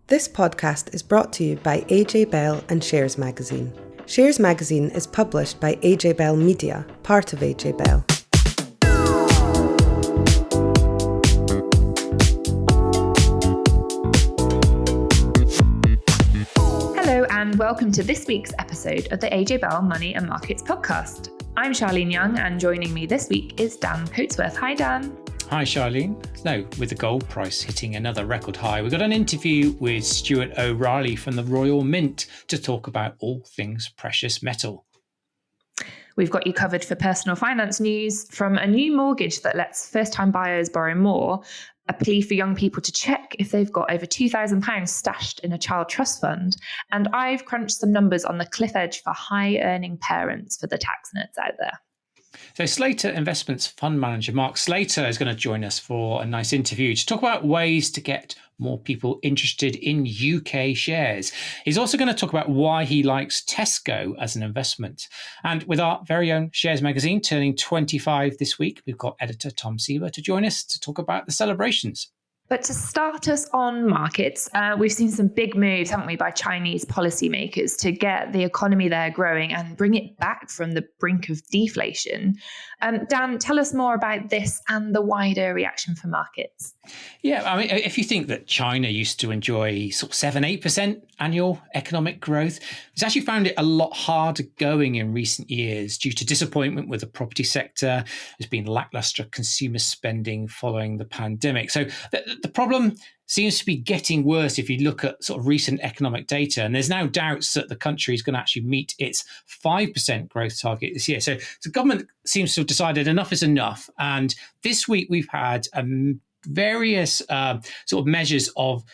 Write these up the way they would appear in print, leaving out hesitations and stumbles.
This podcast is brought to you by AJ Bell and Shares Magazine. Shares Magazine is published by AJ Bell Media, part of AJ Bell. Hello and welcome to this week's episode of the AJ Bell Money and Markets podcast. I'm Charlene Young and joining me this week is Dan Coatsworth. Hi Dan. Hi Charlene. So with the gold price hitting another record high, we've got an interview with Stuart O'Reilly from the Royal Mint to talk about all things precious metal. We've got you covered for personal finance news, from a new mortgage that lets first-time buyers borrow more, a plea for young people to check if they've got over £2,000 stashed in a child trust fund, and I've crunched some numbers on the cliff edge for high-earning parents for the tax nerds out there. So Slater Investments fund manager Mark Slater is going to join us for a nice interview to talk about ways to get more people interested in UK shares. He's also going to talk about why he likes Tesco as an investment. And with our very own Shares Magazine turning 25 this week, we've got editor Tom Sieber to join us to talk about the celebrations. But to start us on markets, we've seen some big moves, haven't we, by Chinese policymakers to get the economy there growing and bring it back from the brink of deflation. Dan, tell us more about this and the wider reaction for markets. Yeah, I mean, if you think that China used to enjoy sort of 7-8% annual economic growth, it's actually found it a lot harder going in recent years due to disappointment with the property sector. There's been lackluster consumer spending following the pandemic. So the problem seems to be getting worse if you look at sort of recent economic data. And there's now doubts that the country is going to actually meet its 5% growth target this year. So the government seems to have decided enough is enough. And this week we've had various sort of measures of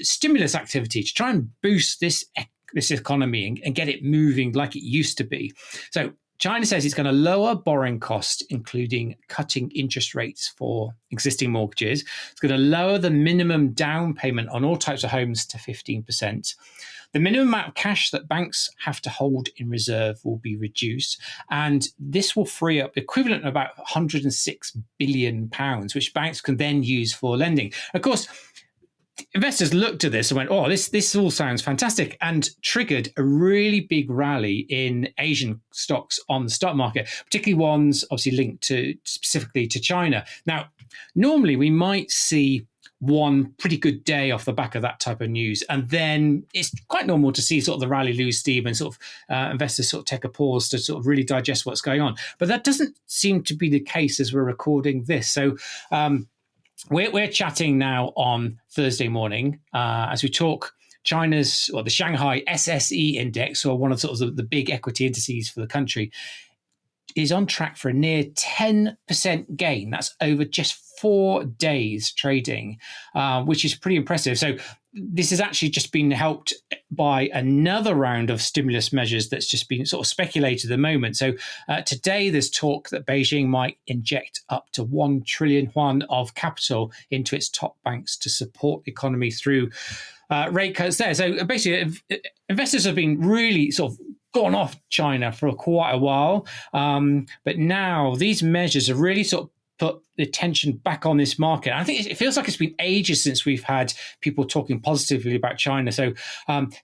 stimulus activity to try and boost this economy and get it moving like it used to be. So China says it's going to lower borrowing costs, including cutting interest rates for existing mortgages. It's going to lower the minimum down payment on all types of homes to 15%. The minimum amount of cash that banks have to hold in reserve will be reduced, and this will free up the equivalent of about £106 billion, which banks can then use for lending. Of course, investors looked at this and went, oh, this all sounds fantastic, and triggered a really big rally in Asian stocks on the stock market, particularly ones obviously linked specifically to China. Now, normally we might see one pretty good day off the back of that type of news, and then it's quite normal to see sort of the rally lose steam and sort of investors sort of take a pause to sort of really digest what's going on. But that doesn't seem to be the case as we're recording this. So we're chatting now on Thursday morning as we talk. The Shanghai SSE index, or one of sort of the big equity indices for the country, is on track for a near 10% gain. That's over just 4 days trading, which is pretty impressive. So this has actually just been helped by another round of stimulus measures that's just been sort of speculated at the moment. So today there's talk that Beijing might inject up to 1 trillion yuan of capital into its top banks to support the economy through rate cuts there. So basically investors have been really sort of gone off China for quite a while. But now these measures have really sort of put the attention back on this market. I think it feels like it's been ages since we've had people talking positively about China. So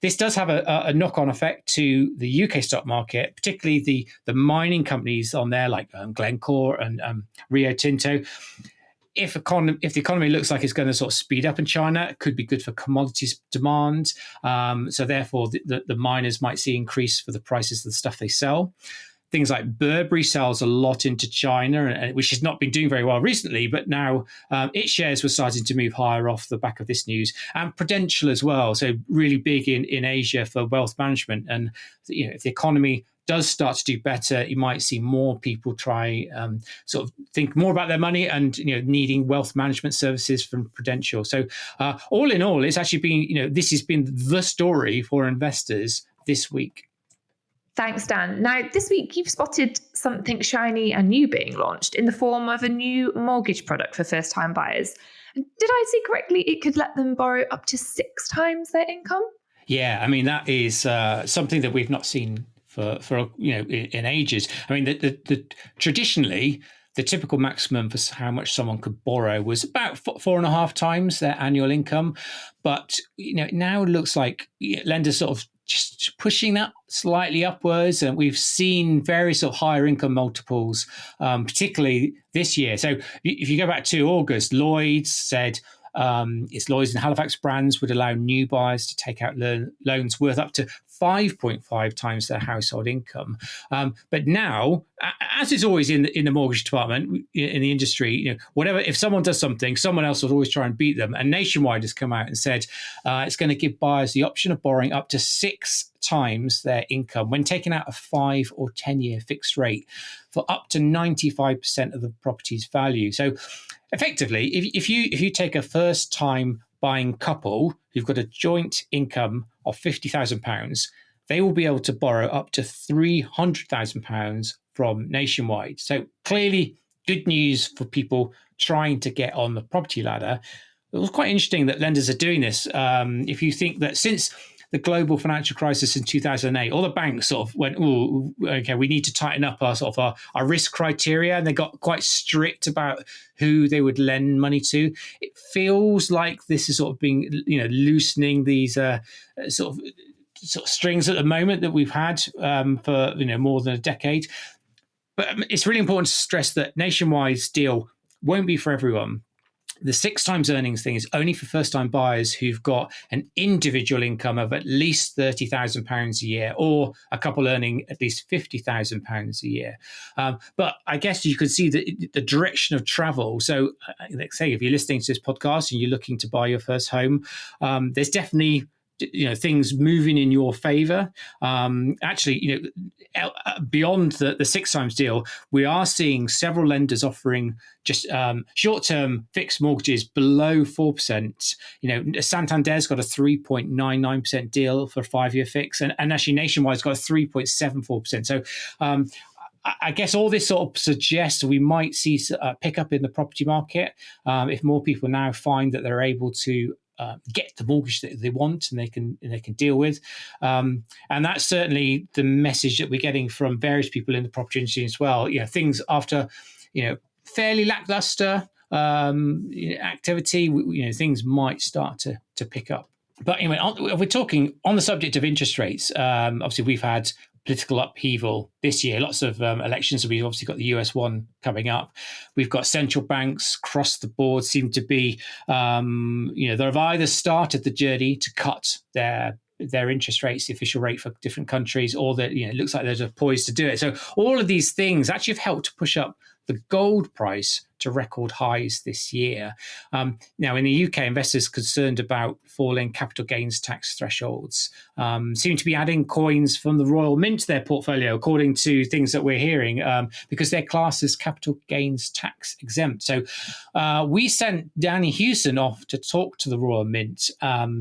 this does have a knock-on effect to the UK stock market, particularly the mining companies on there like Glencore and Rio Tinto. If the economy looks like it's going to sort of speed up in China, it could be good for commodities demand. So therefore, the miners might see increase for the prices of the stuff they sell. Things like Burberry sells a lot into China, which has not been doing very well recently, but now its shares were starting to move higher off the back of this news. And Prudential as well, so really big in Asia for wealth management. And if the economy does start to do better, you might see more people try sort of think more about their money and needing wealth management services from Prudential. So all in all, it's actually been this has been the story for investors this week. Thanks, Dan. Now, this week you've spotted something shiny and new being launched in the form of a new mortgage product for first-time buyers. Did I see correctly it could let them borrow up to 6 times their income? Yeah, I mean, that is something that we've not seen for in ages. I mean, traditionally, the typical maximum for how much someone could borrow was about 4.5 times their annual income. But now it looks like lenders sort of just pushing that slightly upwards, and we've seen various sort of higher income multiples, particularly this year. So if you go back to August, Lloyd's said its Lloyd's and Halifax brands would allow new buyers to take out loans worth up to 5.5 times their household income. But now, as is always in the mortgage department, in the industry, whatever, if someone does something, someone else will always try and beat them. And Nationwide has come out and said it's going to give buyers the option of borrowing up to 6 times their income when taking out a 5 or 10-year fixed rate for up to 95% of the property's value. So effectively, if you take a first-time buying couple who've got a joint income of £50,000, they will be able to borrow up to £300,000 from Nationwide. So clearly good news for people trying to get on the property ladder. It was quite interesting that lenders are doing this. If you think that since the global financial crisis in 2008, all the banks sort of went, "Oh, okay, we need to tighten up our risk criteria," and they got quite strict about who they would lend money to. It feels like this is sort of being, loosening these sort of strings at the moment that we've had for more than a decade. But it's really important to stress that Nationwide's deal won't be for everyone. The 6 times earnings thing is only for first-time buyers who've got an individual income of at least £30,000 a year, or a couple earning at least £50,000 a year. But I guess you could see the direction of travel. So, let's say if you're listening to this podcast and you're looking to buy your first home, there's definitely things moving in your favor. Actually, beyond the 6 times deal, we are seeing several lenders offering just short-term fixed mortgages below 4%. Santander's got a 3.99% deal for a 5-year fix, and actually Nationwide's got a 3.74%. So I guess all this sort of suggests we might see a pickup in the property market if more people now find that they're able to get the mortgage that they want and they can deal with, and that's certainly the message that we're getting from various people in the property industry as well. Things after fairly lackluster activity, things might start to pick up. But anyway, we're talking on the subject of interest rates. Obviously, we've had political upheaval this year, lots of elections. We've obviously got the US one coming up. We've got central banks across the board seem to be, they've either started the journey to cut their interest rates, the official rate for different countries, or that it looks like they're poised to do it. So all of these things actually have helped to push up the gold price to record highs this year. Now, in the UK, investors concerned about falling capital gains tax thresholds seem to be adding coins from the Royal Mint to their portfolio, according to things that we're hearing, because they're classed as capital gains tax exempt. So we sent Danni Hewson off to talk to the Royal Mint.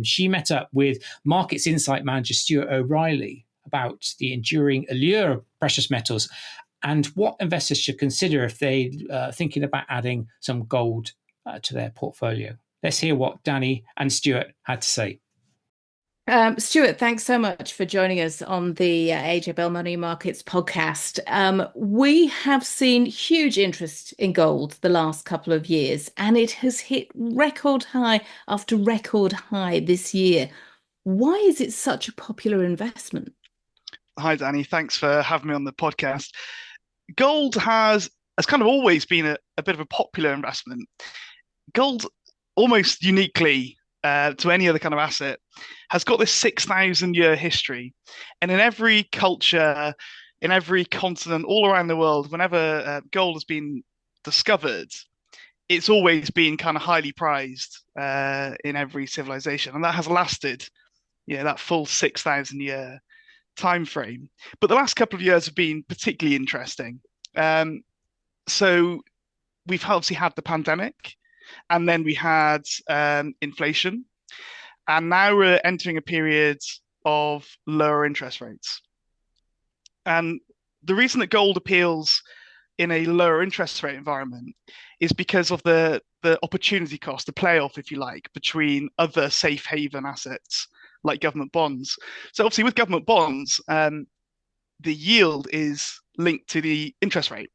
She met up with Markets Insight Manager Stuart O'Reilly about the enduring allure of precious metals and what investors should consider if they're thinking about adding some gold to their portfolio. Let's hear what Danni and Stuart had to say. Stuart, thanks so much for joining us on the AJ Bell Money Markets podcast. We have seen huge interest in gold the last couple of years, and it has hit record high after record high this year. Why is it such a popular investment? Hi, Danni. Thanks for having me on the podcast. Gold has kind of always been a bit of a popular investment. Gold, almost uniquely to any other kind of asset, has got this 6,000-year history. And in every culture, in every continent, all around the world, whenever gold has been discovered, it's always been kind of highly prized in every civilization. And that has lasted, that full 6,000-year time frame. But the last couple of years have been particularly interesting. So we've obviously had the pandemic, and then we had inflation, and now we're entering a period of lower interest rates. And the reason that gold appeals in a lower interest rate environment is because of the opportunity cost, the playoff, if you like, between other safe haven assets like government bonds. So obviously with government bonds, the yield is linked to the interest rate.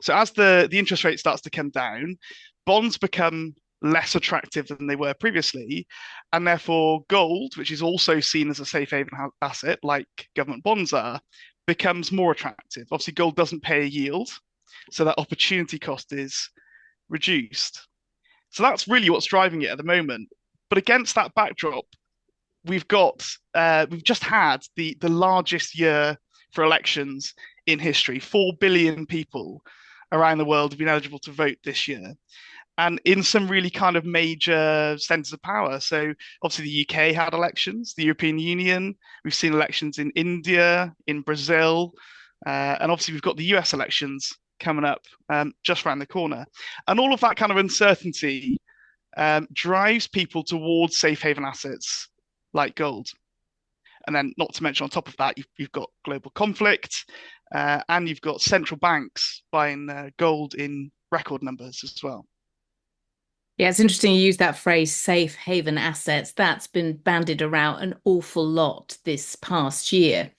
So as the interest rate starts to come down, bonds become less attractive than they were previously, and therefore gold, which is also seen as a safe haven asset, like government bonds are, becomes more attractive. Obviously, gold doesn't pay a yield, so that opportunity cost is reduced. So that's really what's driving it at the moment. But against that backdrop, we've just had the largest year for elections in history. 4 billion people around the world have been eligible to vote this year, and in some really kind of major centers of power. So obviously the UK had elections, the European Union, we've seen elections in India, in Brazil, and obviously we've got the US elections coming up just around the corner. And all of that kind of uncertainty drives people towards safe haven assets like gold. And then, not to mention, on top of that, you've got global conflict, and you've got central banks buying gold in record numbers as well. Yeah, it's interesting you use that phrase, safe haven assets. That's been bandied around an awful lot this past year.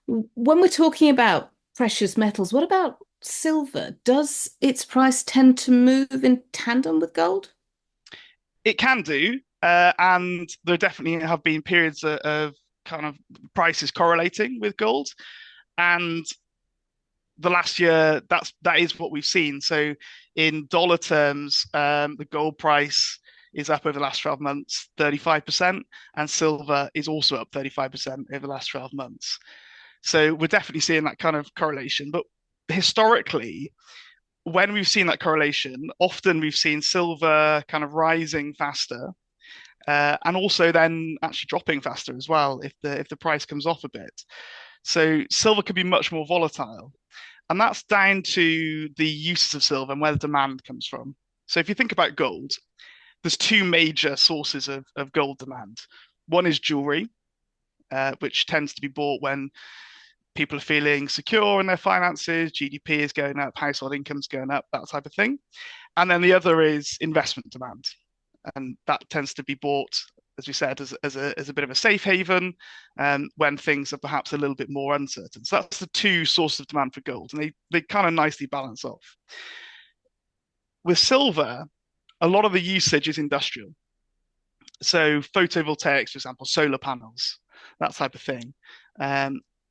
When we're talking about precious metals, what about silver? Does its price tend to move in tandem with gold? It can do, and there definitely have been periods of kind of prices correlating with gold. And the last year, that is what we've seen. So in dollar terms, the gold price is up over the last 12 months, 35%, and silver is also up 35% over the last 12 months. So we're definitely seeing that kind of correlation. But historically, when we've seen that correlation, often we've seen silver kind of rising faster, and also then actually dropping faster as well if the price comes off a bit. So silver could be much more volatile. And that's down to the uses of silver and where the demand comes from. So if you think about gold, there's two major sources of gold demand. One is jewelry, which tends to be bought when people are feeling secure in their finances, GDP is going up, household income's going up, that type of thing. And then the other is investment demand. And that tends to be bought, as we said, as a bit of a safe haven when things are perhaps a little bit more uncertain. So that's the two sources of demand for gold, and they kind of nicely balance off. With silver, a lot of the usage is industrial. So photovoltaics, for example, solar panels, that type of thing,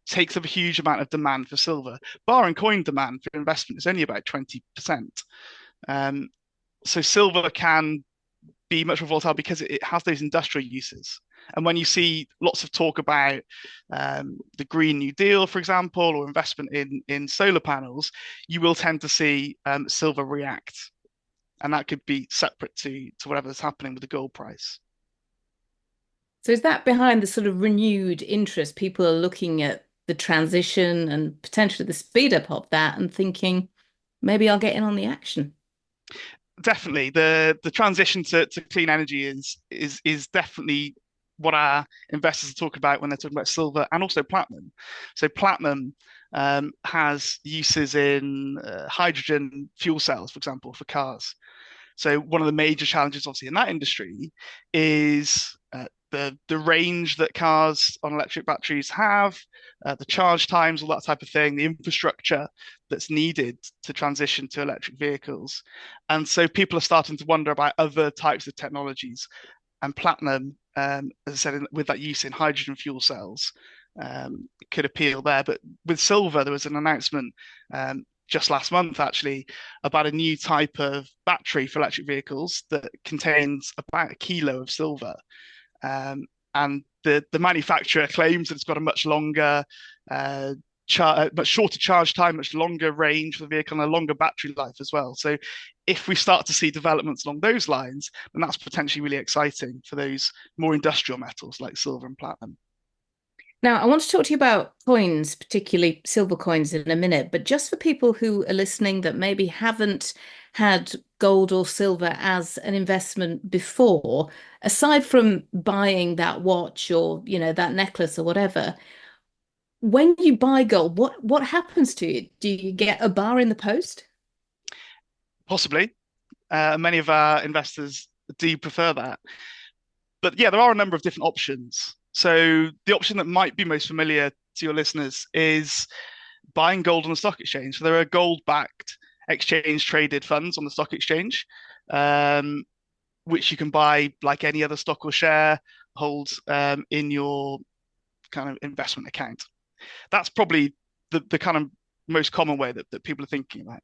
takes up a huge amount of demand for silver. Bar and coin demand for investment is only about 20%. So silver can be much more volatile because it has those industrial uses. And when you see lots of talk about the Green New Deal, for example, or investment in solar panels, you will tend to see silver react. And that could be separate to whatever's happening with the gold price. So is that behind the sort of renewed interest? People are looking at the transition and potentially the speed up of that and thinking, maybe I'll get in on the action. Definitely, the transition to clean energy is definitely what our investors are talking about when they're talking about silver and also platinum. So platinum has uses in hydrogen fuel cells, for example, for cars. So one of the major challenges, obviously, in that industry is the range that cars on electric batteries have, the charge times, all that type of thing, the infrastructure that's needed to transition to electric vehicles. And so people are starting to wonder about other types of technologies. And platinum, as I said, with that use in hydrogen fuel cells, could appeal there. But with silver, there was an announcement just last month, actually, about a new type of battery for electric vehicles that contains about 1 kilo of silver. And the manufacturer claims that it's got a much longer, much shorter charge time, much longer range for the vehicle, and a longer battery life as well. So if we start to see developments along those lines, then that's potentially really exciting for those more industrial metals like silver and platinum. Now, I want to talk to you about coins, particularly silver coins, in a minute. But just for people who are listening that maybe haven't had gold or silver as an investment before, aside from buying that watch or, that necklace or whatever, when you buy gold, what happens to you? Do you get a bar in the post? Possibly. Many of our investors do prefer that. But yeah, there are a number of different options. So the option that might be most familiar to your listeners is buying gold on the stock exchange. So there are gold-backed exchange-traded funds on the stock exchange, which you can buy like any other stock or share, hold in your kind of investment account. That's probably the kind of most common way that people are thinking about.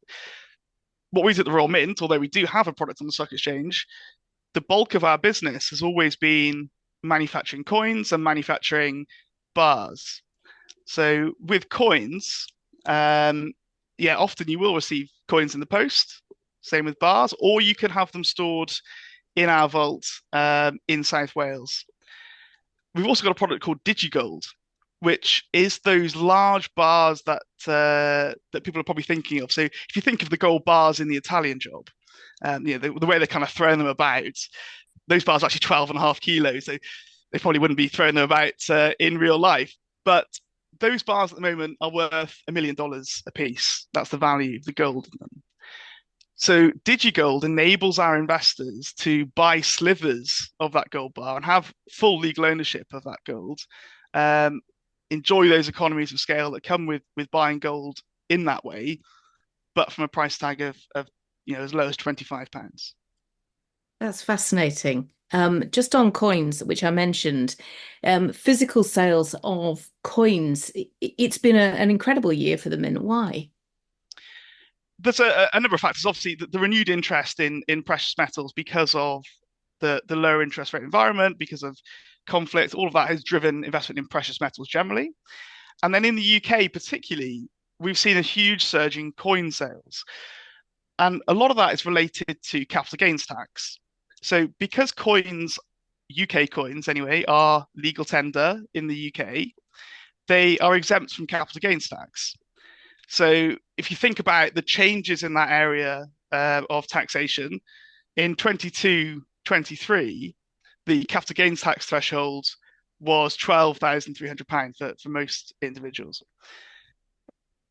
What we do at the Royal Mint, although we do have a product on the stock exchange, the bulk of our business has always been manufacturing coins and manufacturing bars. So with coins, often you will receive coins in the post, same with bars, or you can have them stored in our vault in South Wales. We've also got a product called DigiGold, which is those large bars that people are probably thinking of. So if you think of the gold bars in the Italian job, the way they're kind of throwing them about, those bars are actually 12.5 kilos. So they probably wouldn't be throwing them about in real life. But those bars at the moment are worth $1 million a piece. That's the value of the gold in them. So DigiGold enables our investors to buy slivers of that gold bar and have full legal ownership of that gold. Enjoy those economies of scale that come with buying gold in that way, but from a price tag of as low as £25. That's fascinating. Just on coins, which I mentioned, physical sales of coins, it's been an incredible year for the Mint. Why? There's a number of factors. Obviously, the renewed interest in precious metals because of the lower interest rate environment, because of conflict, all of that has driven investment in precious metals generally. And then in the UK particularly, we've seen a huge surge in coin sales. And a lot of that is related to capital gains tax. So because coins, UK coins anyway, are legal tender in the UK, they are exempt from capital gains tax. So if you think about the changes in that area of taxation, in 22-23, the capital gains tax threshold was £12,300 for most individuals.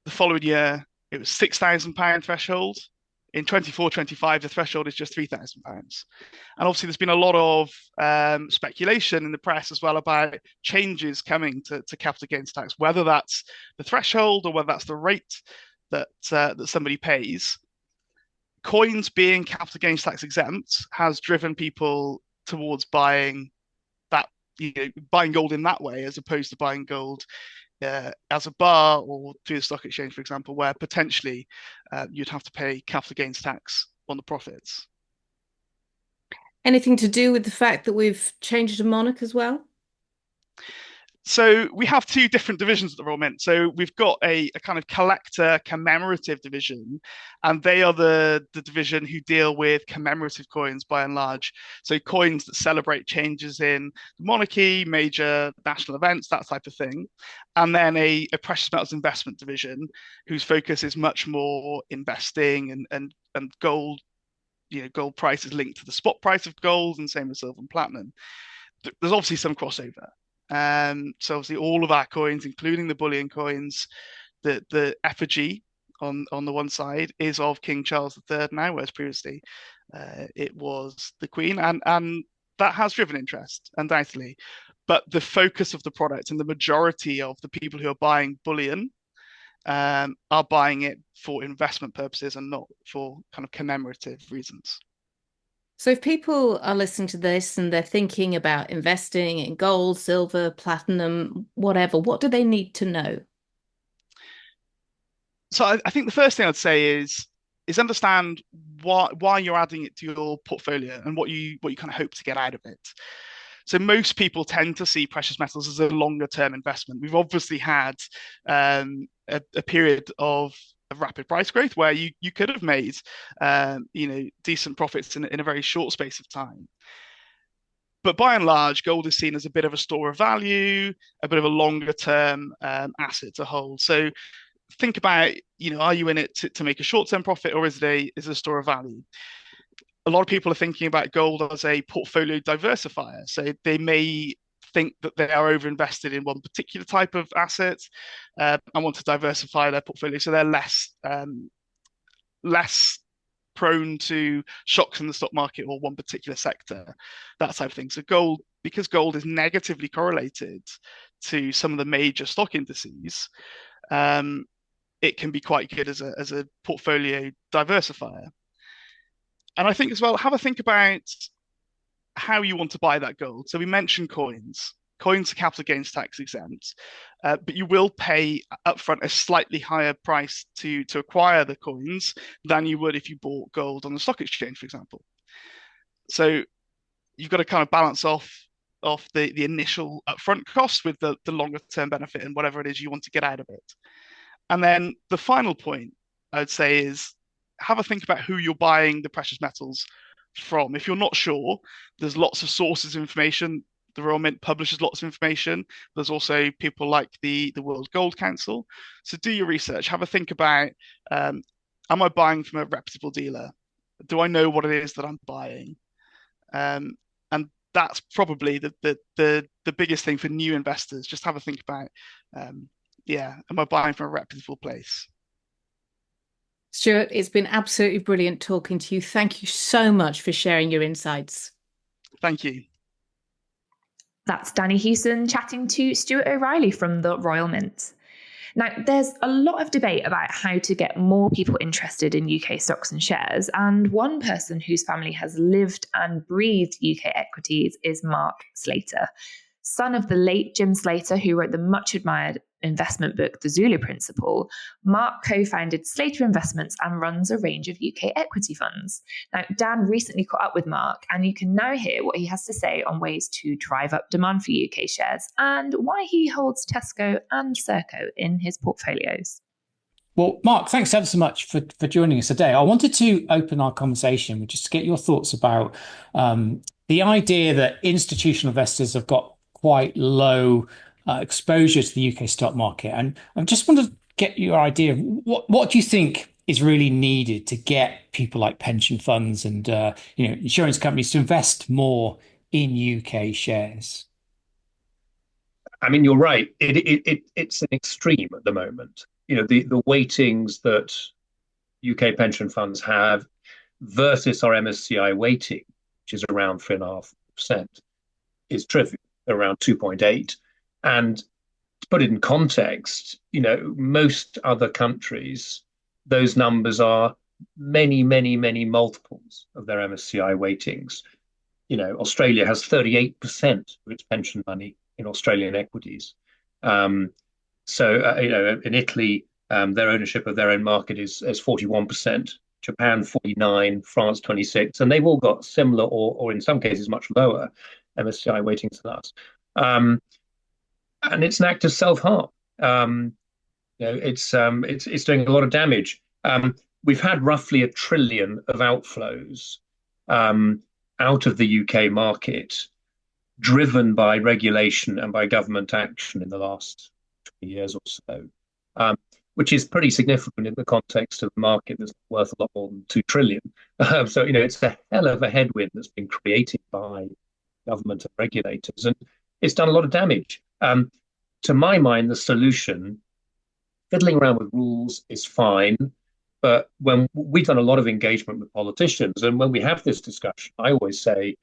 The following year, it was £6,000 threshold. In 24-25, the threshold is just £3,000. And obviously, there's been a lot of speculation in the press as well about changes coming to capital gains tax, whether that's the threshold or whether that's the rate that somebody pays. Coins being capital gains tax exempt has driven people towards buying buying gold in that way, as opposed to buying gold as a bar or through the stock exchange, for example, where potentially you'd have to pay capital gains tax on the profits. Anything to do with the fact that we've changed a monarch as well? So we have two different divisions at the Royal Mint. So we've got a kind of collector commemorative division, and they are the division who deal with commemorative coins by and large. So coins that celebrate changes in the monarchy, major national events, that type of thing. And then a precious metals investment division whose focus is much more investing and gold. Gold price is linked to the spot price of gold, and same with silver and platinum. There's obviously some crossover. So obviously all of our coins, including the bullion coins, the effigy on the one side is of King Charles III now, whereas previously it was the Queen, and that has driven interest, undoubtedly. But the focus of the product and the majority of the people who are buying bullion are buying it for investment purposes and not for kind of commemorative reasons. So if people are listening to this and they're thinking about investing in gold, silver, platinum, whatever, what do they need to know? So I think the first thing I'd say is understand why you're adding it to your portfolio and what you kind of hope to get out of it. So most people tend to see precious metals as a longer term investment. We've obviously had a period of rapid price growth where you could have made decent profits in a very short space of time. But by and large, gold is seen as a bit of a store of value, a bit of a longer term asset to hold. So think about, are you in it to make a short term profit, or is it a store of value? A lot of people are thinking about gold as a portfolio diversifier. So they may think that they are overinvested in one particular type of asset and want to diversify their portfolio, so they're less prone to shocks in the stock market or one particular sector, that type of thing. So gold, because gold is negatively correlated to some of the major stock indices, it can be quite good as a portfolio diversifier. And I think as well, have a think about how you want to buy that gold. So we mentioned coins. Coins are capital gains tax exempt, but you will pay upfront a slightly higher price to acquire the coins than you would if you bought gold on the stock exchange, for example. So you've got to kind of balance off the initial upfront cost with the longer term benefit and whatever it is you want to get out of it. And then the final point I would say is have a think about who you're buying the precious metals from. If you're not sure, there's lots of sources of information. The Royal Mint publishes lots of information. There's also people like the World Gold Council. So do your research. Have a think about, am I buying from a reputable dealer? Do I know what it is that I'm buying? And that's probably the biggest thing for new investors. Just have a think about, am I buying from a reputable place? Stuart, it's been absolutely brilliant talking to you. Thank you so much for sharing your insights. Thank you. That's Danni Hewson chatting to Stuart O'Reilly from the Royal Mint. Now, there's a lot of debate about how to get more people interested in UK stocks and shares, and one person whose family has lived and breathed UK equities is Mark Slater. Son of the late Jim Slater, who wrote the much admired investment book, The Zulu Principle, Mark co-founded Slater Investments and runs a range of UK equity funds. Now, Dan recently caught up with Mark, and you can now hear what he has to say on ways to drive up demand for UK shares and why he holds Tesco and Serco in his portfolios. Well, Mark, thanks ever so much for joining us today. I wanted to open our conversation with just to get your thoughts about the idea that institutional investors have got quite low exposure to the UK stock market. And I just want to get your idea of what do you think is really needed to get people like pension funds and insurance companies to invest more in UK shares? I mean, you're right. It's an extreme at the moment. The weightings that UK pension funds have versus our MSCI weighting, which is around 3.5%, is trivial, around 2.8. And to put it in context, most other countries, those numbers are many, many, many multiples of their MSCI weightings. Australia has 38% of its pension money in Australian equities. In Italy, their ownership of their own market is 41%, Japan 49%, France 26%, and they've all got similar or in some cases much lower MSCI weightings than us. And it's an act of self-harm. It's doing a lot of damage. We've had roughly $1 trillion of outflows out of the UK market, driven by regulation and by government action in the last 20 years or so, which is pretty significant in the context of the market that's worth a lot more than $2 trillion. So it's a hell of a headwind that's been created by government and regulators, and it's done a lot of damage. To my mind, the solution, fiddling around with rules is fine, but when we've done a lot of engagement with politicians, and when we have this discussion, I always say,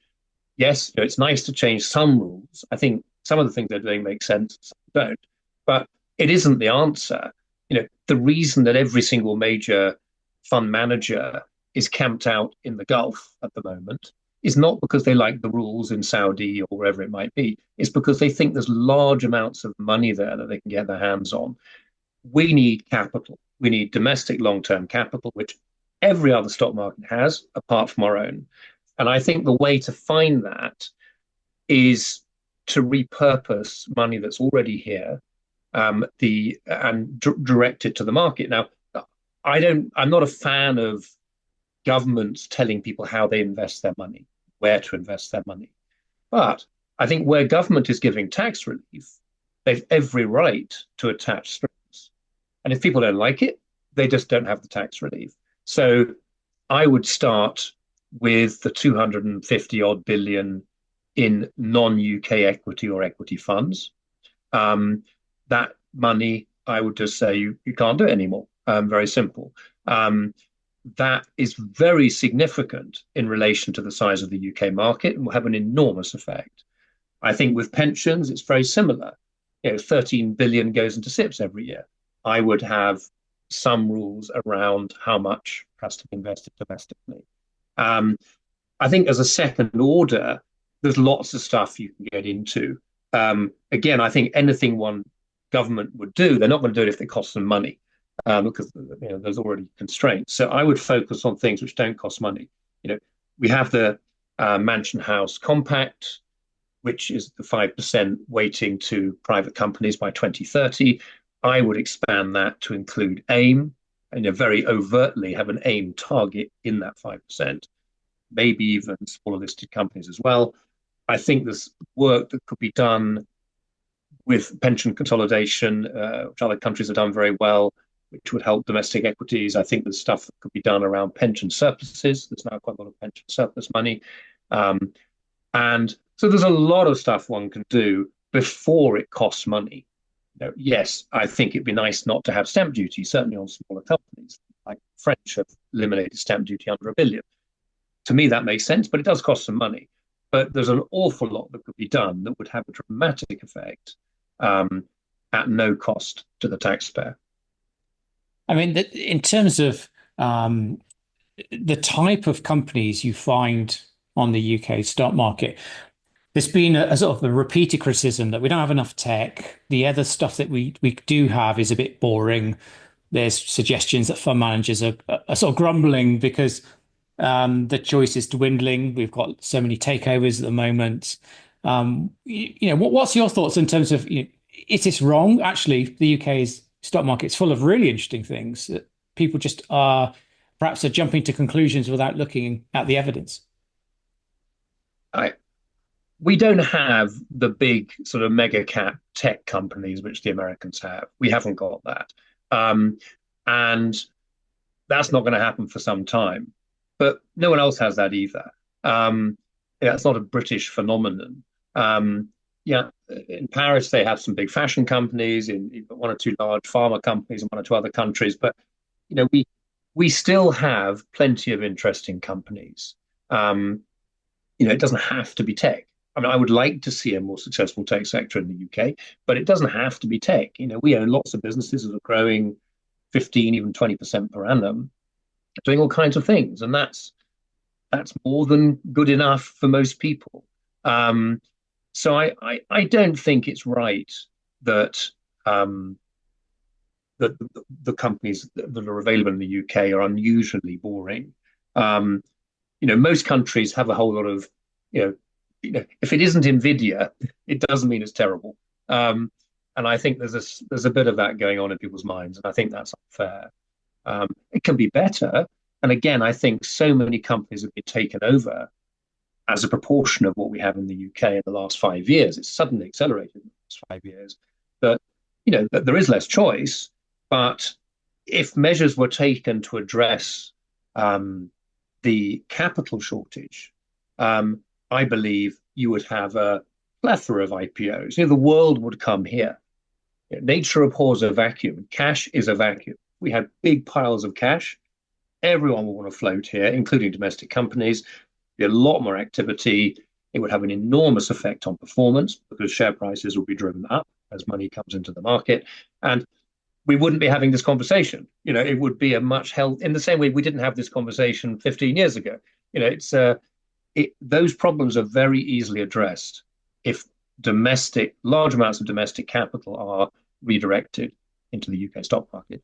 yes, it's nice to change some rules. I think some of the things they're doing make sense, some don't, but it isn't the answer. The reason that every single major fund manager is camped out in the Gulf at the moment is not because they like the rules in Saudi or wherever it might be. It's because they think there's large amounts of money there that they can get their hands on. We need capital. We need domestic long-term capital, which every other stock market has, apart from our own. And I think the way to find that is to repurpose money that's already here and direct it to the market. Now, I'm not a fan of governments telling people how they invest their money, where to invest their money. But I think where government is giving tax relief, they've every right to attach strings. And if people don't like it, they just don't have the tax relief. So I would start with the 250 odd billion in non-UK equity or equity funds. That money, I would just say you can't do it anymore. Very simple. That is very significant in relation to the size of the UK market and will have an enormous effect. I think with pensions, it's very similar. 13 billion goes into SIPs every year. I would have some rules around how much has to be invested domestically. I think as a second order, there's lots of stuff you can get into. Again, I think anything one government would do, they're not going to do it if it costs them money, because there's already constraints. So I would focus on things which don't cost money. We have the Mansion House Compact, which is the 5% weighting to private companies by 2030. I would expand that to include AIM, and very overtly have an AIM target in that 5%, maybe even smaller listed companies as well. I think there's work that could be done with pension consolidation, which other countries have done very well, which would help domestic equities. I think there's stuff that could be done around pension surpluses. There's now quite a lot of pension surplus money. And so there's a lot of stuff one can do before it costs money. Yes, I think it'd be nice not to have stamp duty, certainly on smaller companies. Like French have eliminated stamp duty under $1 billion. To me, that makes sense, but it does cost some money. But there's an awful lot that could be done that would have a dramatic effect at no cost to the taxpayer. I mean, in terms of the type of companies you find on the UK stock market, there's been a sort of a repeated criticism that we don't have enough tech. The other stuff that we do have is a bit boring. There's suggestions that fund managers are sort of grumbling because the choice is dwindling. We've got so many takeovers at the moment. What's your thoughts in terms of, is this wrong? Actually, the UK's stock market's full of really interesting things that people just perhaps are jumping to conclusions without looking at the evidence. We don't have the big sort of mega cap tech companies which the Americans have. We haven't got that. And that's not going to happen for some time. But no one else has that either. It's not a British phenomenon. In Paris, they have some big fashion companies, in one or two large pharma companies in one or two other countries. But we still have plenty of interesting companies. It doesn't have to be tech. I mean, I would like to see a more successful tech sector in the UK, but it doesn't have to be tech. We own lots of businesses that are growing 15, even 20% per annum, doing all kinds of things, and that's more than good enough for most people. So I don't think it's right that that the companies that are available in the UK are unusually boring. Most countries have a whole lot of, if it isn't Nvidia, it doesn't mean it's terrible. And I think there's a bit of that going on in people's minds, and I think that's unfair. It can be better. And again, I think so many companies have been taken over as a proportion of what we have in the UK in the last 5 years. It's suddenly accelerated in the last 5 years that there is less choice. But if measures were taken to address the capital shortage, I believe you would have a plethora of IPOs. The world would come here. Nature abhors a vacuum. Cash is a vacuum. We have big piles of cash. Everyone will want to float here, including domestic companies. Be a lot more activity. It would have an enormous effect on performance because share prices will be driven up as money comes into the market. And we wouldn't be having this conversation. It would be a much health in the same way we didn't have this conversation 15 years ago. Those problems are very easily addressed if large amounts of domestic capital are redirected into the UK stock market.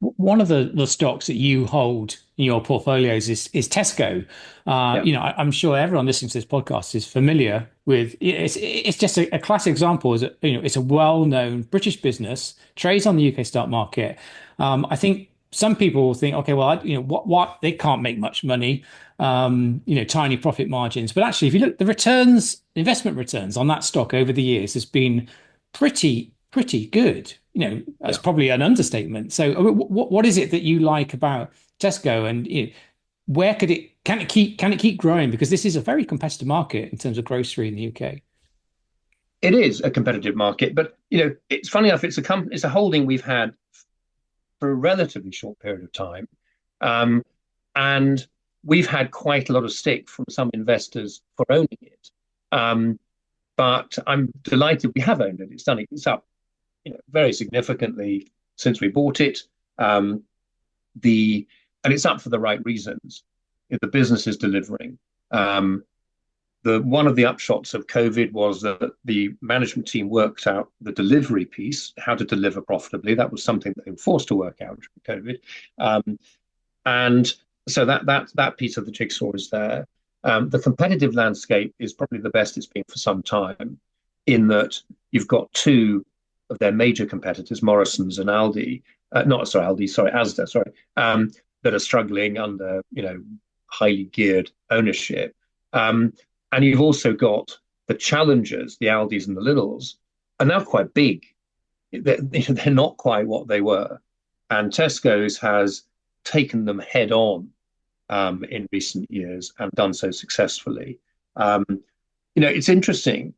One of the stocks that you hold in your portfolios is Tesco. I'm sure everyone listening to this podcast is familiar with it's just a classic example. Is it's a well-known British business, trades on the UK stock market. I think some people will think, okay, well, what they can't make much money, tiny profit margins. But actually, if you look, the investment returns on that stock over the years has been pretty good. That's probably an understatement. So what is it that you like about Tesco, and where can it keep growing? Because this is a very competitive market in terms of grocery in the UK. It is a competitive market, but it's funny enough, it's a holding we've had for a relatively short period of time. And we've had quite a lot of stick from some investors for owning it. But I'm delighted we have owned it. It's up very significantly since we bought it. Um, and it's up for the right reasons. The business is delivering. One of the upshots of COVID was that the management team worked out the delivery piece, how to deliver profitably. That was something that they were forced to work out during COVID. And so that piece of the jigsaw is there. The competitive landscape is probably the best it's been for some time, in that you've got two of their major competitors, Morrison's and Aldi, Asda, that are struggling under, highly geared ownership. And you've also got the challengers, the Aldis and the Lidls, are now quite big. They're not quite what they were. And Tesco's has taken them head on in recent years and done so successfully. It's interesting.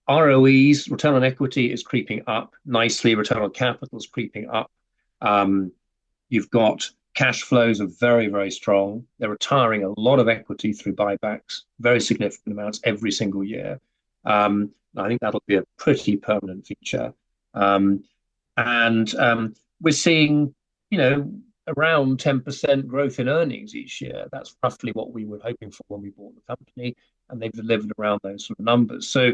ROEs, return on equity, is creeping up nicely. Return on capital is creeping up. You've got cash flows are very, very strong. They're retiring a lot of equity through buybacks, very significant amounts every single year. I think that'll be a pretty permanent feature. And we're seeing, around 10% growth in earnings each year. That's roughly what we were hoping for when we bought the company, and they've delivered around those sort of numbers. So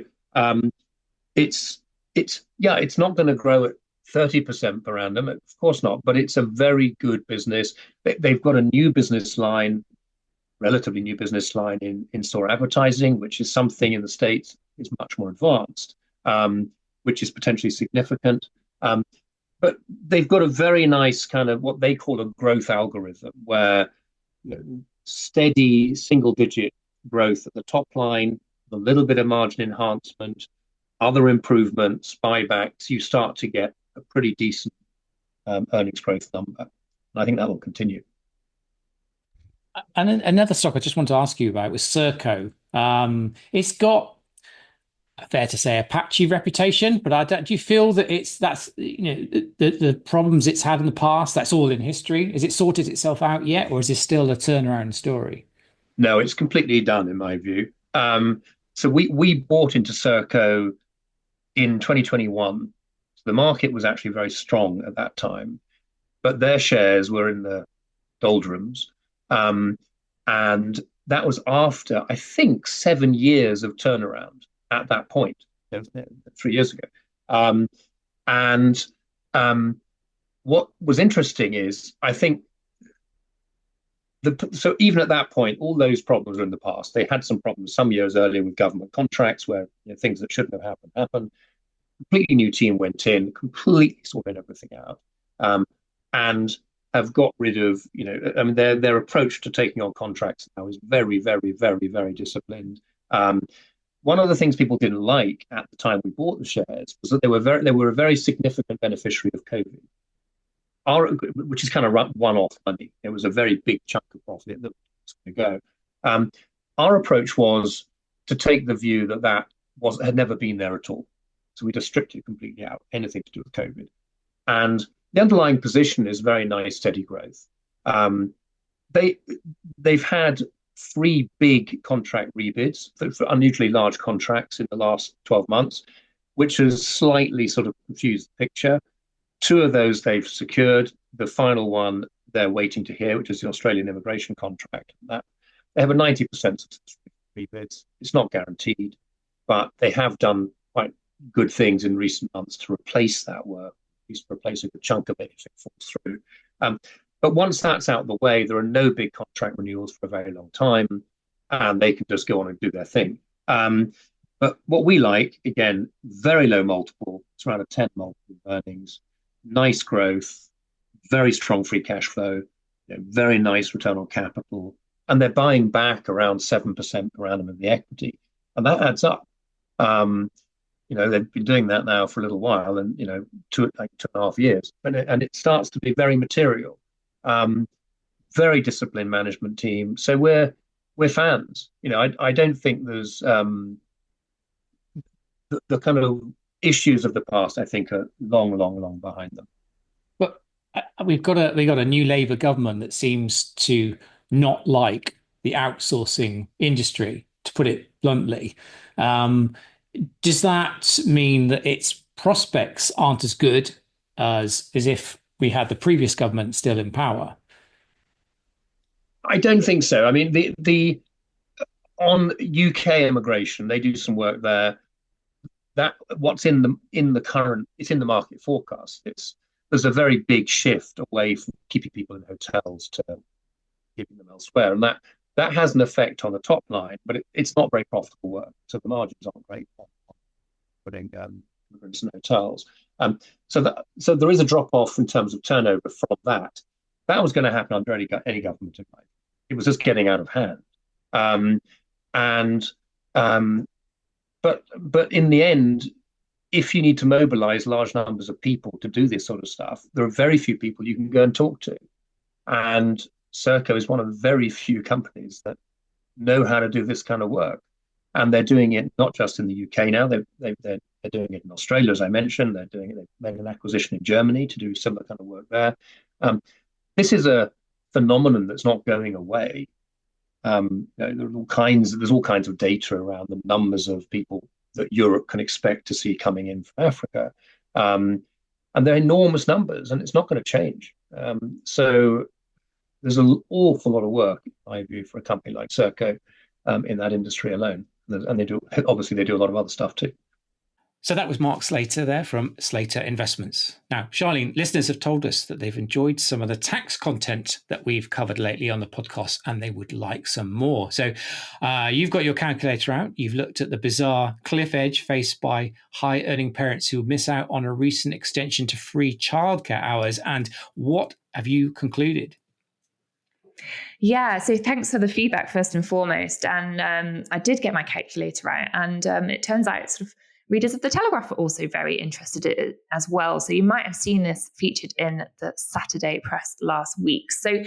it's not going to grow at 30% per annum, of course not, but it's a very good business. They've got a new business line, relatively new business line in store advertising, which is something in the States is much more advanced, which is potentially significant. But they've got a very nice kind of what they call a growth algorithm, where steady single-digit growth at the top line, a little bit of margin enhancement, other improvements, buybacks, you start to get a pretty decent earnings growth number. And I think that will continue. And another stock I just want to ask you about was Serco. It's got, fair to say, a patchy reputation, but do you feel that the problems it's had in the past, that's all in history? Has it sorted itself out yet, or is this still a turnaround story? No, it's completely done in my view. So we bought into Serco in 2021. So the market was actually very strong at that time, but their shares were in the doldrums. And that was after, I think, 7 years of turnaround at that point, 3 years ago. What was interesting is, I think, so even at that point, all those problems were in the past. They had some problems some years earlier with government contracts where things that shouldn't have happened. Completely new team went in, completely sorted everything out, and have got rid of, their approach to taking on contracts now is very, very, very, very disciplined. One of the things people didn't like at the time we bought the shares was that they were a very significant beneficiary of COVID, which is kind of one-off money. It was a very big chunk of profit that was going to go. Our approach was to take the view that had never been there at all. So we just stripped it completely out, anything to do with COVID. And the underlying position is very nice, steady growth. They've had 3 big contract rebids for unusually large contracts in the last 12 months, which has slightly sort of confused the picture. 2 of those they've secured. The final one they're waiting to hear, which is the Australian immigration contract. They have a 90% success rate rebids. It's not guaranteed, but they have done quite good things in recent months to replace that work, at least replace a good chunk of it if it falls through. But once that's out of the way, there are no big contract renewals for a very long time, and they can just go on and do their thing. But what we like, again, very low multiple, it's around a 10 multiple earnings, nice growth, very strong free cash flow, very nice return on capital, and they're buying back around 7% per annum of the equity, and that adds up. They've been doing that now for a little while, and 2.5 years, and it starts to be very material. Very disciplined management team, so we're fans. I don't think there's the kind of issues of the past, I think, are long behind them. But we've got a new Labour government that seems to not like the outsourcing industry, to put it bluntly. Does that mean that its prospects aren't as good as if we had the previous government still in power? I don't think so. I mean, the on UK immigration, they do some work there. That what's in the current, it's in the market forecast. There's a very big shift away from keeping people in hotels to keeping them elsewhere, and that has an effect on the top line, but it's not very profitable work. So the margins aren't great on putting immigrants in hotels. So there is a drop off in terms of turnover from that. That was going to happen under any government in life. It was just getting out of hand. But in the end, if you need to mobilize large numbers of people to do this sort of stuff, there are very few people you can go and talk to. And Serco is one of the very few companies that know how to do this kind of work. And they're doing it not just in the UK now, they're doing it in Australia, as I mentioned. They've made an acquisition in Germany to do similar kind of work there. This is a phenomenon that's not going away. There's all kinds of data around the numbers of people that Europe can expect to see coming in from Africa. And they're enormous numbers, and it's not going to change. So there's an awful lot of work, in my view, for a company like Serco in that industry alone. And they do a lot of other stuff too. So that was Mark Slater there from Slater Investments. Now, Charlene, listeners have told us that they've enjoyed some of the tax content that we've covered lately on the podcast, and they would like some more. So you've got your calculator out. You've looked at the bizarre cliff edge faced by high-earning parents who miss out on a recent extension to free childcare hours. And what have you concluded? Yeah, so thanks for the feedback first and foremost. And I did get my calculator out, and it turns out sort of readers of The Telegraph are also very interested in it as well. So you might have seen this featured in the Saturday press last week. So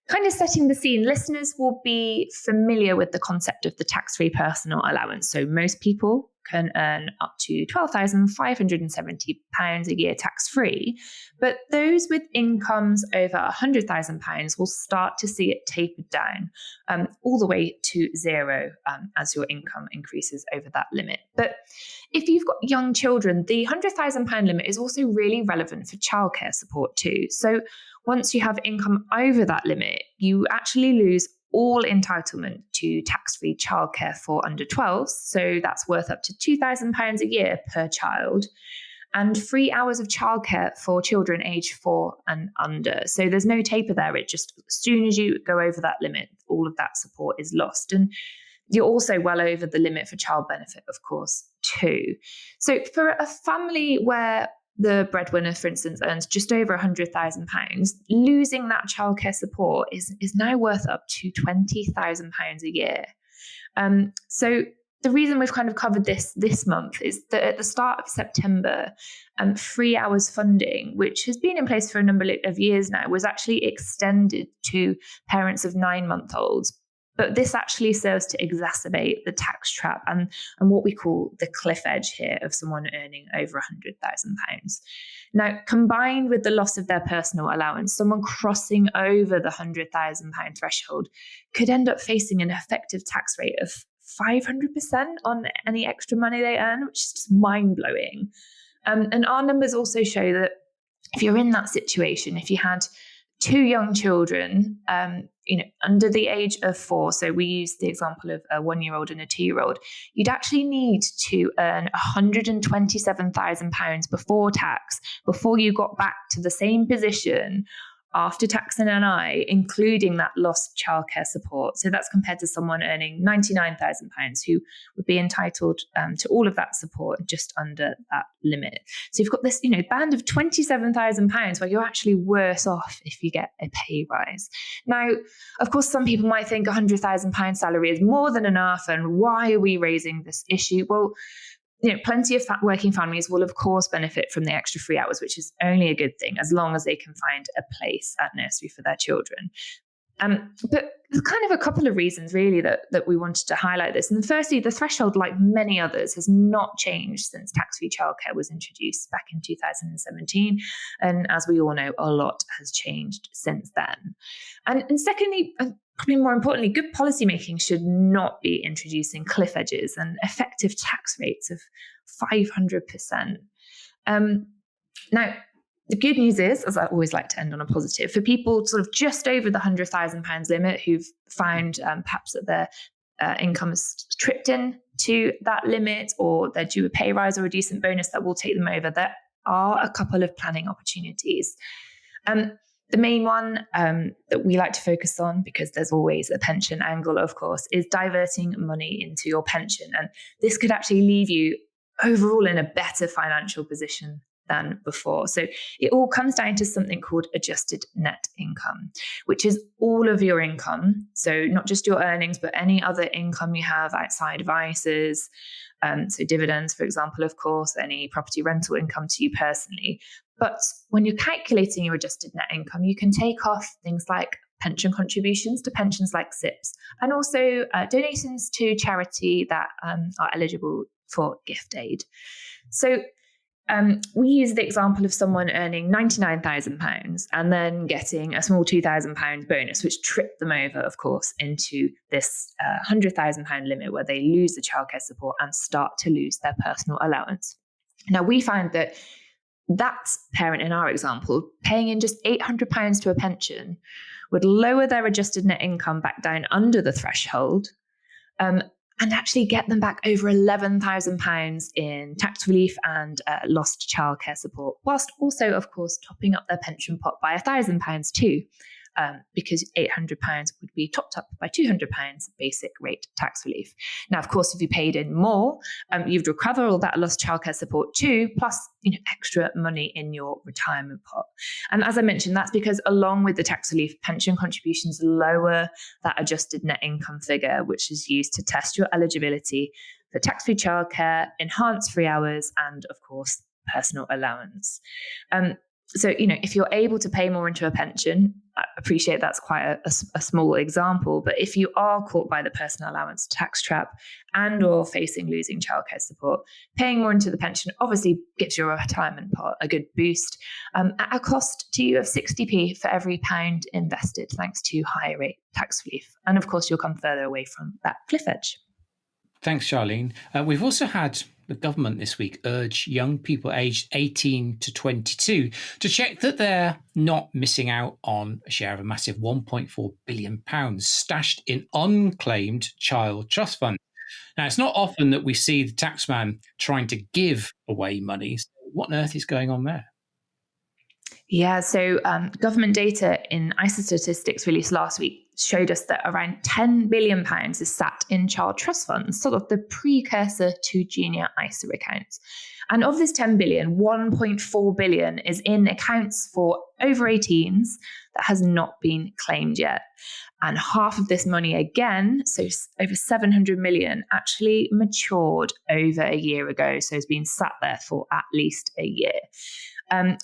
kind of setting the scene, listeners will be familiar with the concept of the tax-free personal allowance. So most people can earn up to £12,570 a year tax-free, but those with incomes over £100,000 will start to see it tapered down all the way to zero as your income increases over that limit. But if you've got young children, the £100,000 limit is also really relevant for childcare support too. So once you have income over that limit, you actually lose all entitlement to tax-free childcare for under 12s. So that's worth up to £2,000 a year per child, and free hours of childcare for children aged 4 and under. So there's no taper there. It just, as soon as you go over that limit, all of that support is lost. And you're also well over the limit for child benefit, of course, too. So for a family where the breadwinner, for instance, earns just over £100,000, losing that childcare support is now worth up to £20,000 a year. So the reason we've kind of covered this month is that at the start of September, free hours funding, which has been in place for a number of years now, was actually extended to parents of 9-month-olds. But this actually serves to exacerbate the tax trap and what we call the cliff edge here of someone earning over £100,000. Now, combined with the loss of their personal allowance, someone crossing over the £100,000 threshold could end up facing an effective tax rate of 500% on any extra money they earn, which is just mind-blowing. And our numbers also show that if you're in that situation, if you had 2 young children, under the age of 4, so we use the example of a 1-year-old and a 2-year-old, you'd actually need to earn £127,000 before tax, before you got back to the same position after tax and NI, including that lost childcare support. So that's compared to someone earning £99,000 who would be entitled to all of that support just under that limit. So you've got this, band of £27,000 where you're actually worse off if you get a pay rise. Now, of course, some people might think £100,000 salary is more than enough, and why are we raising this issue? Well, plenty of working families will, of course, benefit from the extra free hours, which is only a good thing as long as they can find a place at nursery for their children. But there's kind of a couple of reasons, really, that we wanted to highlight this. And firstly, the threshold, like many others, has not changed since tax-free childcare was introduced back in 2017. And as we all know, a lot has changed since then. And secondly, probably more importantly, good policymaking should not be introducing cliff edges and effective tax rates of 500%. Now, The good news is, as I always like to end on a positive, for people sort of just over the £100,000 limit who've found perhaps that their income has tripped in to that limit, or they're due a pay rise or a decent bonus that will take them over, there are a couple of planning opportunities. The main one that we like to focus on, because there's always a pension angle, of course, is diverting money into your pension. And this could actually leave you overall in a better financial position than before. So it all comes down to something called adjusted net income, which is all of your income. So not just your earnings, but any other income you have outside of ISAs. So dividends, for example, of course, any property rental income to you personally. But when you're calculating your adjusted net income, you can take off things like pension contributions to pensions like SIPs, and also donations to charity that are eligible for gift aid. So we use the example of someone earning £99,000 and then getting a small £2,000 bonus, which tripped them over, of course, into this £100,000 limit where they lose the childcare support and start to lose their personal allowance. Now, we find that parent in our example, paying in just £800 to a pension would lower their adjusted net income back down under the threshold, and actually get them back over £11,000 in tax relief and lost childcare support, whilst also, of course, topping up their pension pot by £1,000 too, because £800 would be topped up by £200 basic rate tax relief. Now, of course, if you paid in more, you'd recover all that lost childcare support too, plus extra money in your retirement pot. And as I mentioned, that's because along with the tax relief, pension contributions lower that adjusted net income figure, which is used to test your eligibility for tax-free childcare, enhanced free hours, and of course, personal allowance. So, if you're able to pay more into a pension, I appreciate that's quite a small example, but if you are caught by the personal allowance tax trap and or facing losing childcare support, paying more into the pension obviously gives your retirement pot a good boost at a cost to you of 60p for every pound invested, thanks to higher rate tax relief. And of course, you'll come further away from that cliff edge. Thanks, Charlene. We've also had the government this week urge young people aged 18 to 22 to check that they're not missing out on a share of a massive £1.4 billion stashed in unclaimed child trust funds. Now, it's not often that we see the taxman trying to give away money. So what on earth is going on there? Yeah, so government data in ISA statistics released last week showed us that around £10 billion is sat in child trust funds, sort of the precursor to junior ISA accounts. And of this 10 billion, 1.4 billion is in accounts for over 18s that has not been claimed yet. And half of this money again, so over 700 million, actually matured over a year ago. So it's been sat there for at least a year.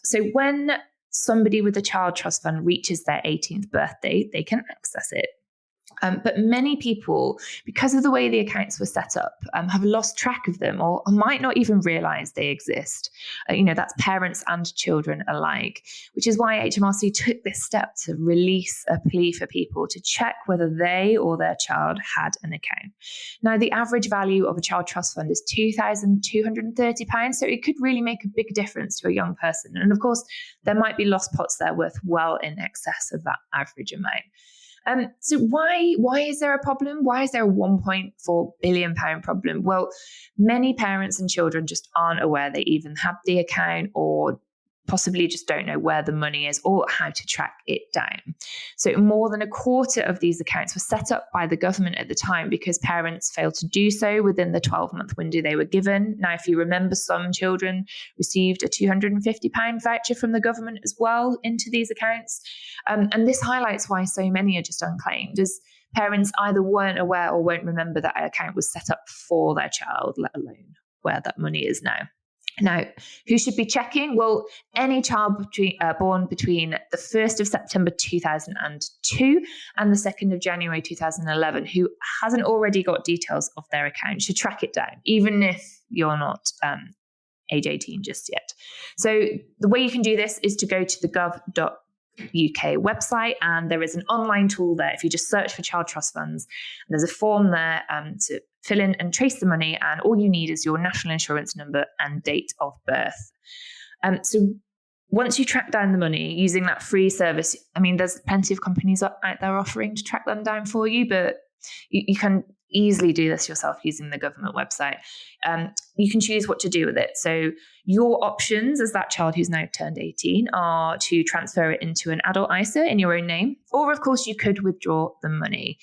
So when somebody with a child trust fund reaches their 18th birthday, they can access it. But many people, because of the way the accounts were set up, have lost track of them or might not even realise they exist. That's parents and children alike, which is why HMRC took this step to release a plea for people to check whether they or their child had an account. Now, the average value of a child trust fund is £2,230, so it could really make a big difference to a young person. And of course, there might be lost pots there worth well in excess of that average amount. So why is there a problem? Why is there a £1.4 billion problem? Well, many parents and children just aren't aware they even have the account, or possibly just don't know where the money is or how to track it down. So more than a quarter of these accounts were set up by the government at the time because parents failed to do so within the 12-month window they were given. Now, if you remember, some children received a £250 voucher from the government as well into these accounts. And this highlights why so many are just unclaimed, as parents either weren't aware or won't remember that an account was set up for their child, let alone where that money is now. Now, who should be checking? Well, any child born between the 1st of September 2002 and the 2nd of January 2011 who hasn't already got details of their account should track it down, even if you're not age 18 just yet. So the way you can do this is to go to the gov.uk website, and there is an online tool there. If you just search for child trust funds, there's a form there to fill in and trace the money, and all you need is your national insurance number and date of birth. So once you track down the money using that free service, I mean, there's plenty of companies out there offering to track them down for you, but you can easily do this yourself using the government website. You can choose what to do with it. So your options as that child who's now turned 18 are to transfer it into an adult ISA in your own name, or of course you could withdraw the money.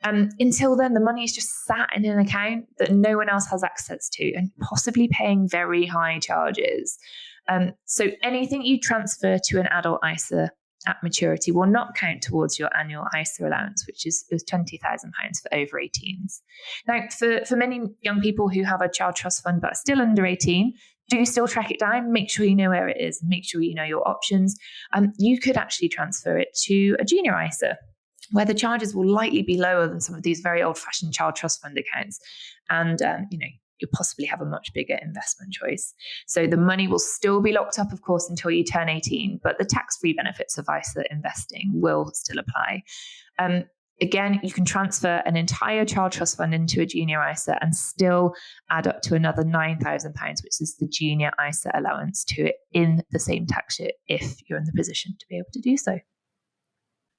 Until then, the money is just sat in an account that no one else has access to and possibly paying very high charges. So anything you transfer to an adult ISA at maturity will not count towards your annual ISA allowance, which is £20,000 for over 18s. Now, for many young people who have a child trust fund but are still under 18, do still track it down, make sure you know where it is, make sure you know your options. You could actually transfer it to a junior ISA, where the charges will likely be lower than some of these very old-fashioned child trust fund accounts. And, you'll possibly have a much bigger investment choice. So the money will still be locked up, of course, until you turn 18, but the tax-free benefits of ISA investing will still apply. Again, you can transfer an entire child trust fund into a junior ISA and still add up to another £9,000, which is the junior ISA allowance to it in the same tax year if you're in the position to be able to do so.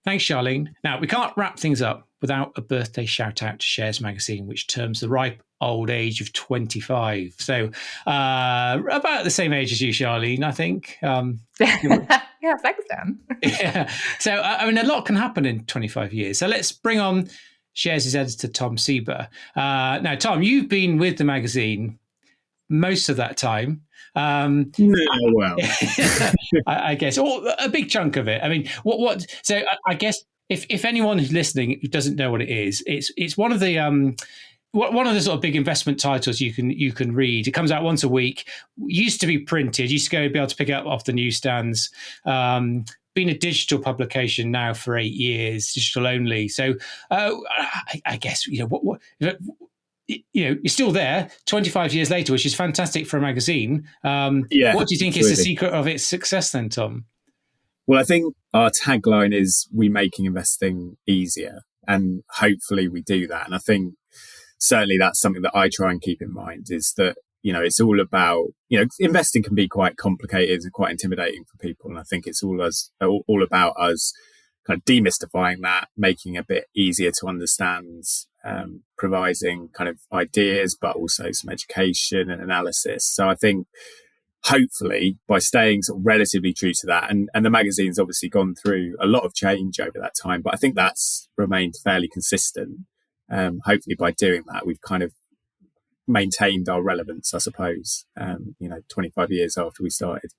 Thanks, Charlene. Now, we can't wrap things up without a birthday shout out to Shares Magazine, which terms the ripe old age of 25. So about the same age as you, Charlene, I think. Yeah, thanks, Dan. Yeah. So, a lot can happen in 25 years. So let's bring on Shares' editor, Tom Sieber. Now, Tom, you've been with the magazine most of that time. Well, I guess, or a big chunk of it. I mean, what? So I guess if anyone who's listening who doesn't know what it is, it's one of the sort of big investment titles you can read. It comes out once a week. Used to be printed. Used to be able to pick it up off the newsstands. Been a digital publication now for 8 years, digital only. So I guess what you're still there 25 years later, which is fantastic for a magazine. What do you think is the secret of its success then, Tom? Well, I think our tagline is "We making investing easier," and hopefully we do that. And I think certainly that's something that I try and keep in mind, is that it's all about investing can be quite complicated and quite intimidating for people, and I think it's all about us kind of demystifying that, making it a bit easier to understand, providing kind of ideas, but also some education and analysis. So I think hopefully by staying sort of relatively true to that, and the magazine's obviously gone through a lot of change over that time, but I think that's remained fairly consistent. Hopefully by doing that, we've kind of maintained our relevance, I suppose, 25 years after we started.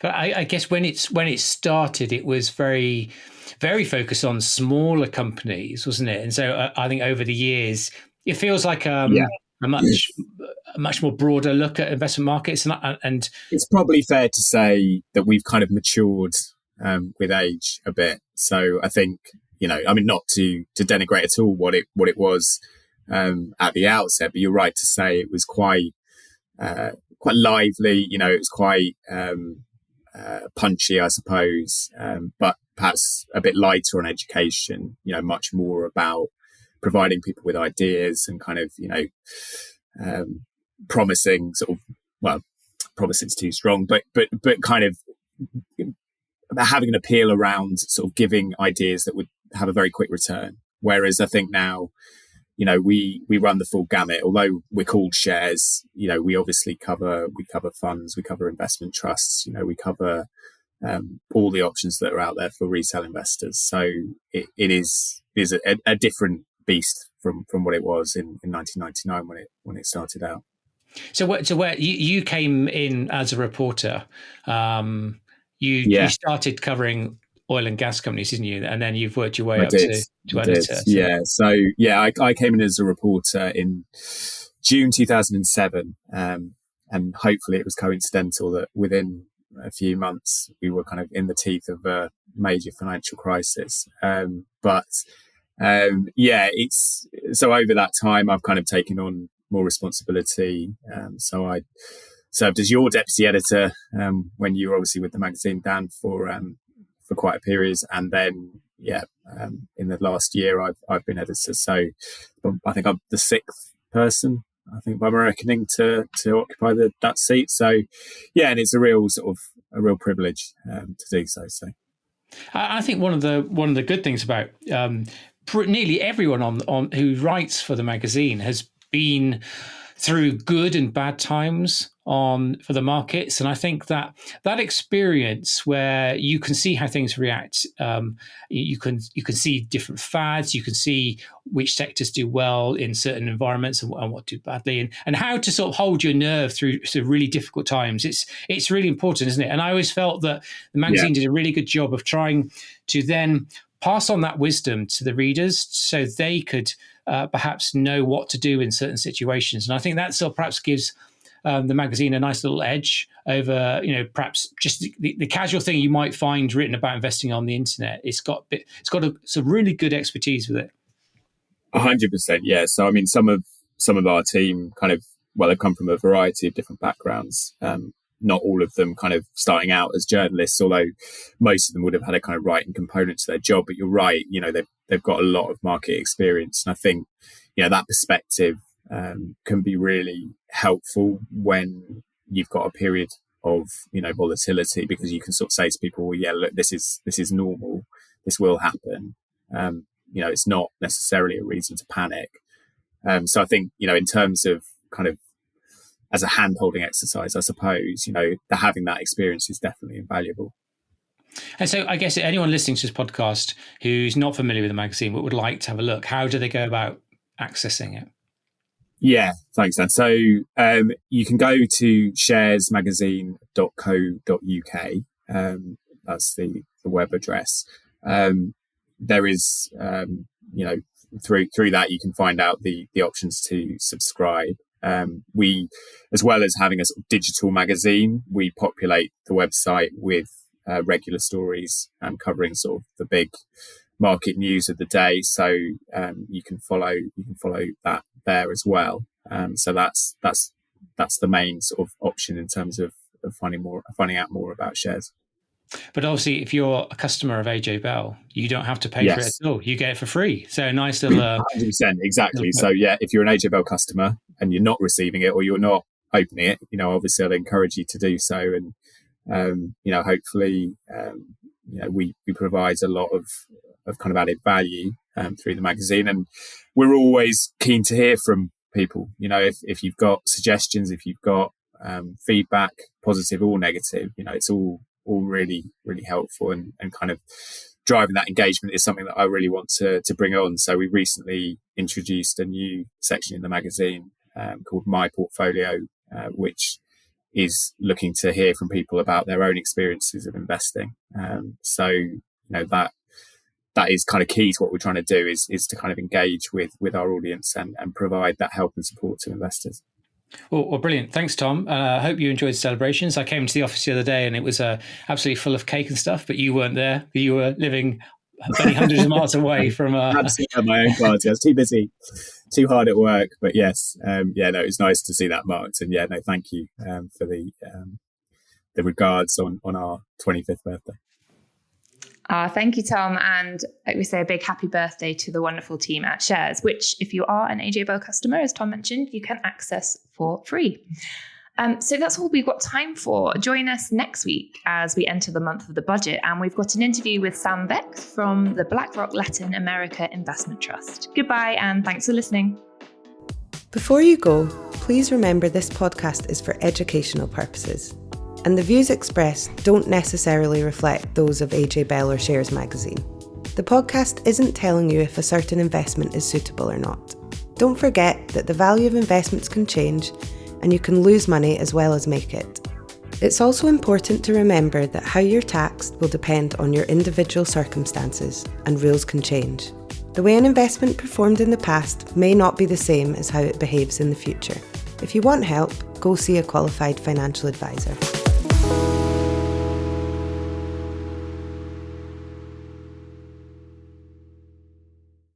But I guess when it started, it was very, very focused on smaller companies, wasn't it? And so I think over the years, it feels like a much more broader look at investment markets. And it's probably fair to say that we've kind of matured with age a bit. So I think, not to denigrate at all what it was at the outset, but you're right to say it was quite lively. It was quite punchy, I suppose, but perhaps a bit lighter on education. Much more about providing people with ideas and kind of promising promising's too strong, but kind of having an appeal around sort of giving ideas that would have a very quick return. Whereas I think now, we run the full gamut. Although we're called Shares, we obviously cover funds, we cover investment trusts, we cover all the options that are out there for retail investors. So it is a different beast from what it was in 1999 when it started out. So where you came in as a reporter, you started covering oil and gas companies, didn't you? And then you've worked your way up to editor. Yeah. So I came in as a reporter in June 2007, and hopefully it was coincidental that within a few months we were kind of in the teeth of a major financial crisis. It's so over that time I've kind of taken on more responsibility. So I served as your deputy editor when you were obviously with the magazine, Dan, for quite a period, and then in the last year I've been editor. So I think I'm the sixth person, I think by my reckoning, to occupy that seat. So and it's a real sort of real privilege to do so. So I think one of the good things about nearly everyone on who writes for the magazine has been through good and bad times for the markets, and I think that experience where you can see how things react, you can see different fads, you can see which sectors do well in certain environments and what do badly, and how to sort of hold your nerve through really difficult times. It's really important, isn't it? And I always felt that the magazine did a really good job of trying to then pass on that wisdom to the readers so they could perhaps know what to do in certain situations. And I think that sort of perhaps gives the magazine a nice little edge over, perhaps just the casual thing you might find written about investing on the internet. It's got some really good expertise with it. 100%, yeah. So I mean, some of our team they've come from a variety of different backgrounds. Not all of them kind of starting out as journalists, although most of them would have had a kind of writing component to their job. But you're right, they've got a lot of market experience, and I think that perspective can be really helpful when you've got a period of volatility, because you can sort of say to people, well, yeah, look, this is normal, this will happen. It's not necessarily a reason to panic. So I think in terms of kind of as a hand-holding exercise, I suppose, having that experience is definitely invaluable. And so I guess anyone listening to this podcast who's not familiar with the magazine but would like to have a look, how do they go about accessing it? Yeah, thanks, Dan. So you can go to sharesmagazine.co.uk. That's the web address. There is, through that you can find out the options to subscribe. We, as well as having a sort of digital magazine, we populate the website with regular stories covering sort of the big market news of the day. So you can follow that there as well. So that's the main sort of option in terms of finding out more about shares. But obviously, if you're a customer of AJ Bell, you don't have to pay for it at all. You get it for free. So nice little 100%, exactly. So yeah, if you're an AJ Bell customer and you're not receiving it or you're not opening it, obviously I'd encourage you to do so. And hopefully, we provide a lot of kind of added value through the magazine, and we're always keen to hear from people. If you've got suggestions, if you've got feedback, positive or negative, it's all really, really helpful, and kind of driving that engagement is something that I really want to bring on. So we recently introduced a new section in the magazine called My Portfolio, which is looking to hear from people about their own experiences of investing. So that is kind of key to what we're trying to do is to kind of engage with our audience and provide that help and support to investors. Well, brilliant. Thanks, Tom. I hope you enjoyed the celebrations. I came to the office the other day and it was absolutely full of cake and stuff, but you weren't there. You were living many hundreds of miles away from... Absolutely at my own party. I was too busy, too hard at work. But yes, it was nice to see that marked. And thank you for the regards on our 25th birthday. Thank you, Tom. And like we say, a big happy birthday to the wonderful team at Shares, which if you are an AJ Bell customer, as Tom mentioned, you can access for free. So that's all we've got time for. Join us next week as we enter the month of the budget. And we've got an interview with Sam Beck from the BlackRock Latin America Investment Trust. Goodbye, and thanks for listening. Before you go, please remember this podcast is for educational purposes, and the views expressed don't necessarily reflect those of AJ Bell or Shares Magazine. The podcast isn't telling you if a certain investment is suitable or not. Don't forget that the value of investments can change, and you can lose money as well as make it. It's also important to remember that how you're taxed will depend on your individual circumstances, and rules can change. The way an investment performed in the past may not be the same as how it behaves in the future. If you want help, go see a qualified financial advisor.